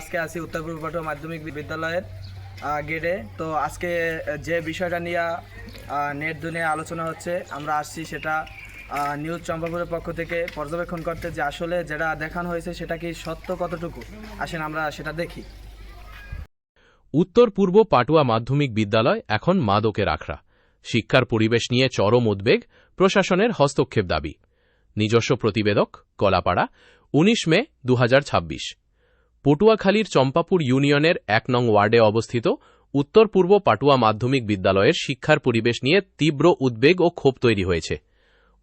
আজকে আছি উত্তর পূর্ব পাটুয়া মাধ্যমিক বিদ্যালয়ের গেটে। তো আজকে যে বিষয়টা নিয়ে নেট দুনিয়ায় আলোচনা হচ্ছে, আমরা আসছি সেটা নিউজ চম্পাপুরের পক্ষ থেকে পর্যবেক্ষণ করতে, যে আসলে যেটা দেখানো হয়েছে সেটা কি সত্য কতটুকু। আসেন আমরা সেটা দেখি। উত্তর পূর্ব পাটুয়া মাধ্যমিক বিদ্যালয় এখন মাদকের আখড়া। শিক্ষার পরিবেশ নিয়ে চরম উদ্বেগ, প্রশাসনের হস্তক্ষেপ দাবি। নিজস্ব প্রতিবেদক, কলাপাড়া, ১৯ মে ২০২৬। পটুয়াখালীর চম্পাপুর ইউনিয়নের ১ নং ওয়ার্ডে অবস্থিত উত্তর পূর্ব পাটুয়া মাধ্যমিক বিদ্যালয়ের শিক্ষার পরিবেশ নিয়ে তীব্র উদ্বেগ ও ক্ষোভ তৈরি হয়েছে।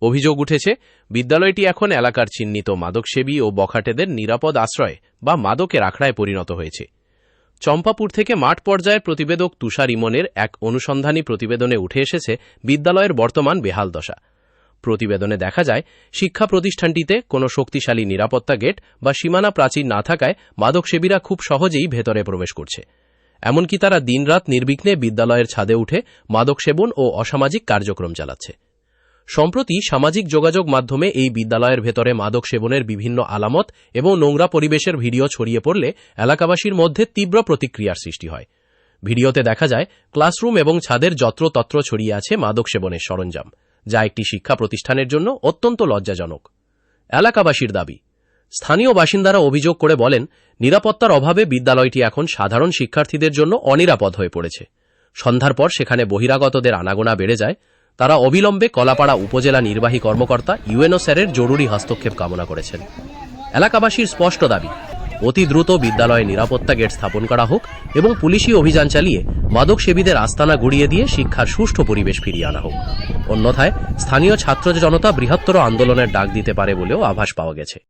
অভিযোগ উঠেছে, বিদ্যালয়টি এখন এলাকার চিহ্নিত মাদকসেবী ও বখাটেদের নিরাপদ আশ্রয় বা মাদকের আখড়ায় পরিণত হয়েছে। চম্পাপুর থেকে মাঠ পর্যায়ের প্রতিবেদক তুষার ইমনের এক অনুসন্ধানী প্রতিবেদনে উঠে এসেছে বিদ্যালয়ের বর্তমান বেহাল দশা। প্রতিবেদনে দেখা যায়, শিক্ষা প্রতিষ্ঠানটিতে কোনো শক্তিশালী নিরাপত্তা গেট বা সীমানা প্রাচীর না থাকায় মাদকসেবীরা খুব সহজেই ভেতরে প্রবেশ করছে। এমনকি তারা দিনরাত নির্বিঘ্নে বিদ্যালয়ের ছাদে উঠে মাদক সেবন ও অসামাজিক কার্যক্রম চালাচ্ছে। সম্প্রতি সামাজিক যোগাযোগ মাধ্যমে এই বিদ্যালয়ের ভেতরে মাদক সেবনের বিভিন্ন আলামত এবং নোংরা পরিবেশের ভিডিও ছড়িয়ে পড়লে এলাকাবাসীর মধ্যে তীব্র প্রতিক্রিয়ার সৃষ্টি হয়। ভিডিওতে দেখা যায়, ক্লাসরুম এবং ছাদের যত্রতত্র ছড়িয়ে আছে মাদক সেবনের সরঞ্জাম, যা একটি শিক্ষা প্রতিষ্ঠানের জন্য অত্যন্ত লজ্জাজনক। এলাকাবাসীর দাবি, স্থানীয় বাসিন্দারা অভিযোগ করে বলেন, নিরাপত্তার অভাবে বিদ্যালয়টি এখন সাধারণ শিক্ষার্থীদের জন্য অনিরাপদ হয়ে পড়েছে। সন্ধ্যার পর সেখানে বহিরাগতদের আনাগোনা বেড়ে যায়। তারা অবিলম্বে কলাপাড়া উপজেলা নির্বাহী কর্মকর্তা ইউএনও স্যারের জরুরি হস্তক্ষেপ কামনা করেছেন। এলাকাবাসীর স্পষ্ট দাবি, অতি দ্রুত বিদ্যালয়ে নিরাপত্তা গেট স্থাপন করা হোক এবং পুলিশি অভিযান চালিয়ে মাদকসেবীদের আস্তানা গুড়িয়ে দিয়ে শিক্ষার সুষ্ঠু পরিবেশ ফিরিয়ে আনা হোক। অন্যথায় স্থানীয় ছাত্র জনতা বৃহত্তর আন্দোলনের ডাক দিতে পারে বলেও আভাস পাওয়া গেছে।